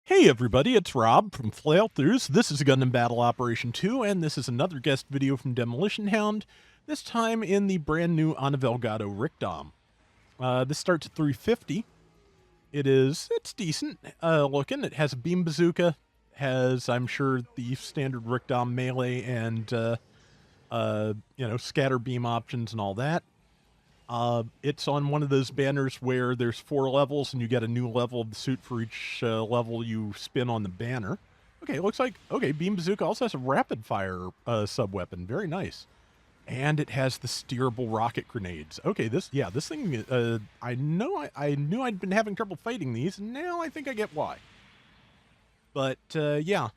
Hey everybody, it's Rob from Flailthroughs. This is Gundam Battle Operation 2, and this is another guest video from Demolition Hound, this time in the brand new Anavel Gato Rickdom. This starts at 350. It's decent looking. It has a beam bazooka, has, I'm sure, the standard Rickdom melee and, scatter beam options and all that. It's on one of those banners where there's 4 levels and you get a new level of the suit for each level you spin on the banner. Okay, it looks like, Beam Bazooka also has a rapid fire sub-weapon. Very nice. And it has the steerable rocket grenades. Okay, this thing, I knew I'd been having trouble fighting these, and now I think I get why. But, yeah.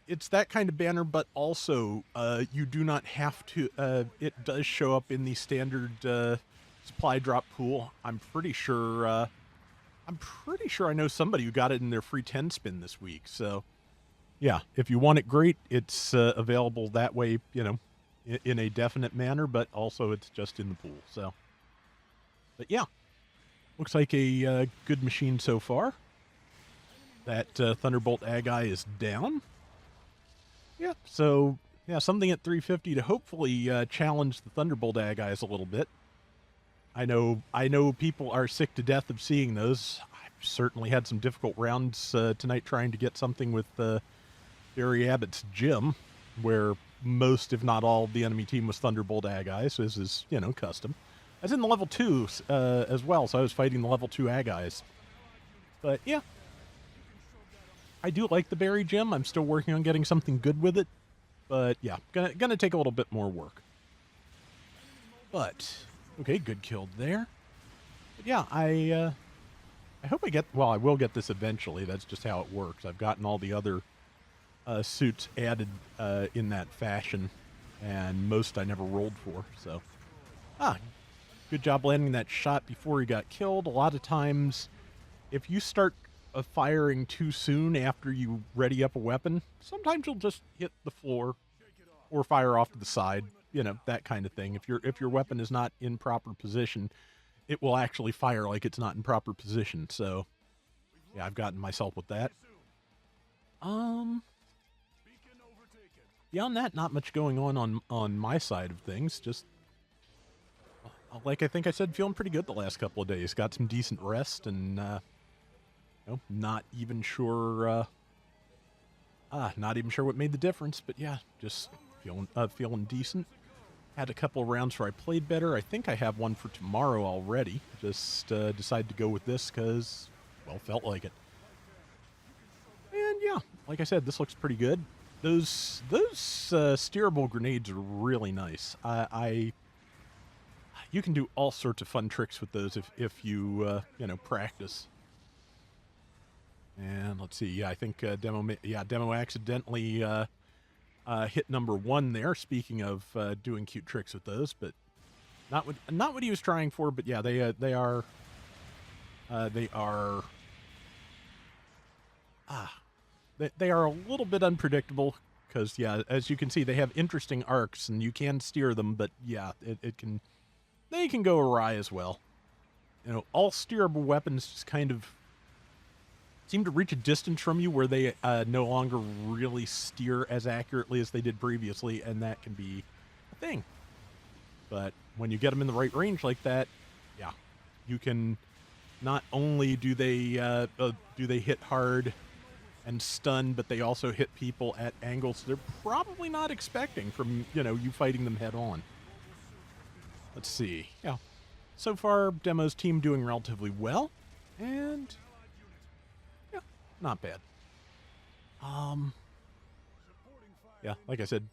It's that kind of banner, but also you do not have to. It does show up in the standard supply drop pool. I'm pretty sure. I know somebody who got it in their free 10 spin this week. So, yeah, if you want it, great. It's available that way, in a definite manner, but also it's just in the pool. So, but yeah, looks like a good machine so far. That Thunderbolt Agi is down. Yeah, so, yeah, something at 350 to hopefully challenge the Thunderbolt Agis a little bit. I know people are sick to death of seeing those. I've certainly had some difficult rounds tonight trying to get something with Barry Abbott's gym, where most, if not all, of the enemy team was Thunderbolt Agis, so this is, custom. I was in the level 2 as well, so I was fighting the level 2 Agis. But, yeah. I do like the berry gem. I'm still working on getting something good with it. But yeah, gonna take a little bit more work. But okay, good kill there. But yeah, I hope I get, well, I will get this eventually. That's just how it works. I've gotten all the other suits added in that fashion, and most I never rolled for. So good job landing that shot before he got killed. A lot of times, if you start firing too soon after you ready up a weapon, sometimes you'll just hit the floor or fire off to the side, that kind of thing. If your weapon is not in proper position, it will actually fire like it's not in proper position. So yeah, I've gotten myself with that. Beyond that, not much going on my side of things. Just like I think I said, feeling pretty good the last couple of days. Got some decent rest, and not even sure. Not even sure what made the difference, but yeah, just feeling decent. Had a couple of rounds where I played better. I think I have one for tomorrow already. Just decided to go with this because, well, felt like it. And yeah, like I said, this looks pretty good. Those steerable grenades are really nice. You can do all sorts of fun tricks with those if you practice. And let's see. Yeah, I think Demo accidentally hit number 1 there. Speaking of doing cute tricks with those, but not what he was trying for. But yeah, they are a little bit unpredictable because, yeah, as you can see, they have interesting arcs and you can steer them. But yeah, they can go awry as well. All steerable weapons just kind of seem to reach a distance from you where they no longer really steer as accurately as they did previously, and that can be a thing. But when you get them in the right range like that, yeah, you can not only do they hit hard and stun, but they also hit people at angles they're probably not expecting from you fighting them head on. Let's see, yeah. So far, Demo's team doing relatively well, and not bad. Yeah, like I said,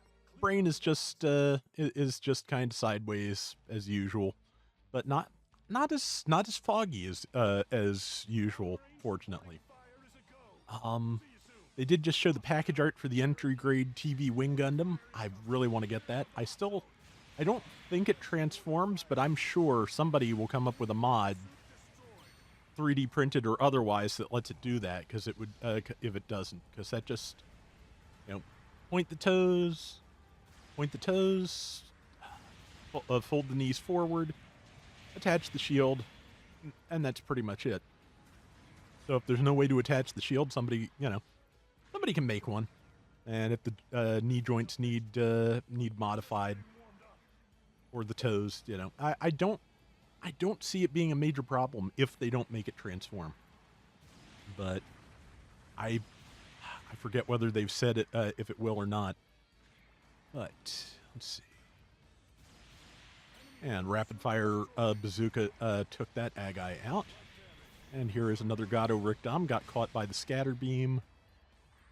brain is just kind of sideways as usual, but not as foggy as usual, fortunately. They did just show the package art for the entry grade TV Wing Gundam. I really want to get that. I don't think it transforms, but I'm sure somebody will come up with a mod, 3D printed or otherwise, that lets it do that, because it would if it doesn't, because that just point the toes, fold the knees forward, attach the shield, and that's pretty much it. So if there's no way to attach the shield, somebody can make one. And if the knee joints need modified, or the toes, I don't see it being a major problem if they don't make it transform. But I forget whether they've said it if it will or not. But let's see. And rapid fire bazooka took that Agai out. And here is another Gato Rickdom, got caught by the scatter beam.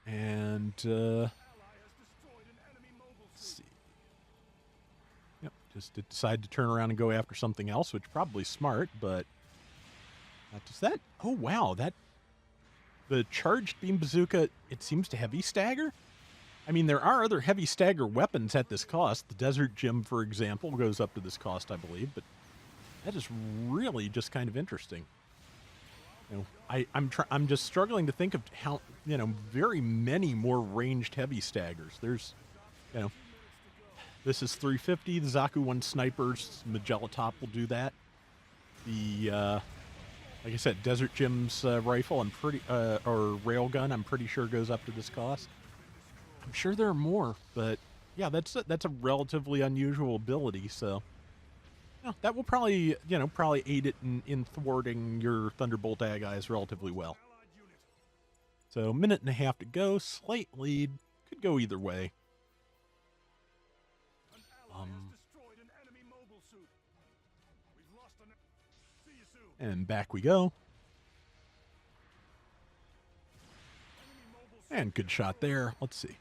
And let's see. Yep, just decided to turn around and go after something else, which probably smart, but does that? Oh wow, the charged beam bazooka, it seems to heavy stagger. I mean, there are other heavy stagger weapons at this cost. The Desert Gem, for example, goes up to this cost, I believe, but that is really just kind of interesting. I'm just struggling to think of how, very many more ranged heavy staggers. There's, this is 350. The Zaku 1 Sniper's Magella Top will do that. The, like I said, Desert Gem's rifle, or railgun, I'm pretty sure goes up to this cost. I'm sure there are more, but yeah, that's a relatively unusual ability, so that will probably, aid it in thwarting your Thunderbolt Agais relatively well. So, minute and a half to go, slight lead, could go either way. And back we go. And good shot there. Let's see.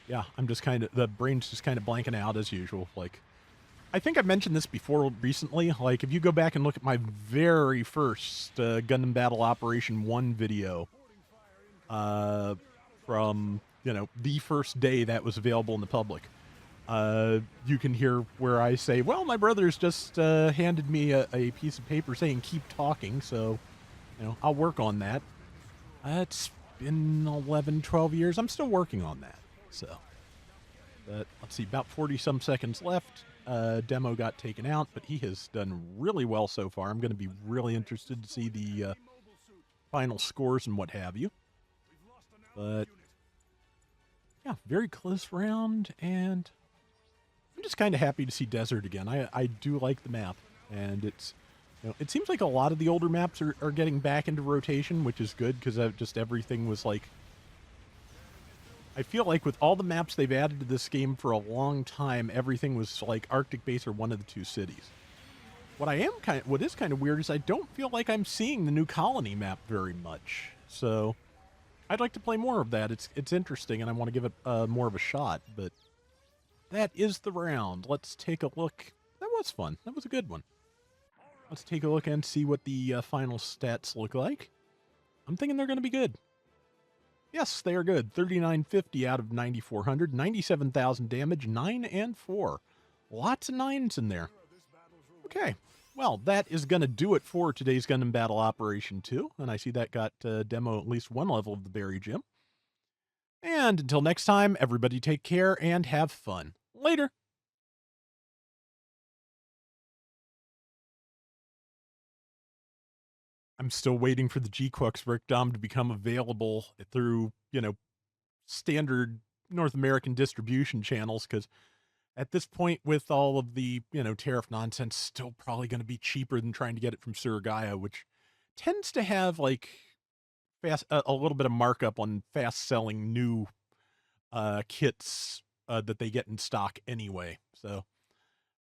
Yeah, I'm just the brain's just kind of blanking out as usual. Like, I think I've mentioned this before recently. Like, if you go back and look at my very first Gundam Battle Operation 1 video from, the first day that was available in the public, you can hear where I say, well, my brother's just handed me a piece of paper saying keep talking, so, I'll work on that. It's been 11, 12 years. I'm still working on that, so. But let's see, about 40-some seconds left. Demo got taken out, but he has done really well so far. I'm going to be really interested to see the final scores and what have you. But, yeah, very close round, and I'm just kind of happy to see Desert again. I do like the map, and it's, it seems like a lot of the older maps are getting back into rotation, which is good, because just everything was like, I feel like with all the maps they've added to this game for a long time, everything was like Arctic Base or one of the two cities. What is kind of weird is I don't feel like I'm seeing the new colony map very much. So I'd like to play more of that. It's interesting, and I want to give it more of a shot. But that is the round. Let's take a look. That was fun. That was a good one. Let's take a look and see what the final stats look like. I'm thinking they're going to be good. Yes, they are good. 3950 out of 9400, 97,000 damage, 9 and 4. Lots of 9s in there. Okay, well, that is going to do it for today's Gundam Battle Operation 2, and I see that got demo at least one level of the Berry Gym. And until next time, everybody take care and have fun. Later! I'm still waiting for the G-Quux Rickdom to become available through, standard North American distribution channels, because at this point, with all of the, tariff nonsense, still probably going to be cheaper than trying to get it from Surugaya, which tends to have, like, a little bit of markup on fast-selling new kits that they get in stock anyway. So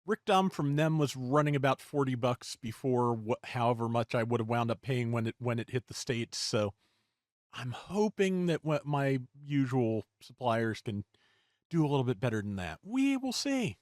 Rickdom from them was running about $40 before however much I would have wound up paying when it hit the States. So I'm hoping that my usual suppliers can do a little bit better than that. We will see.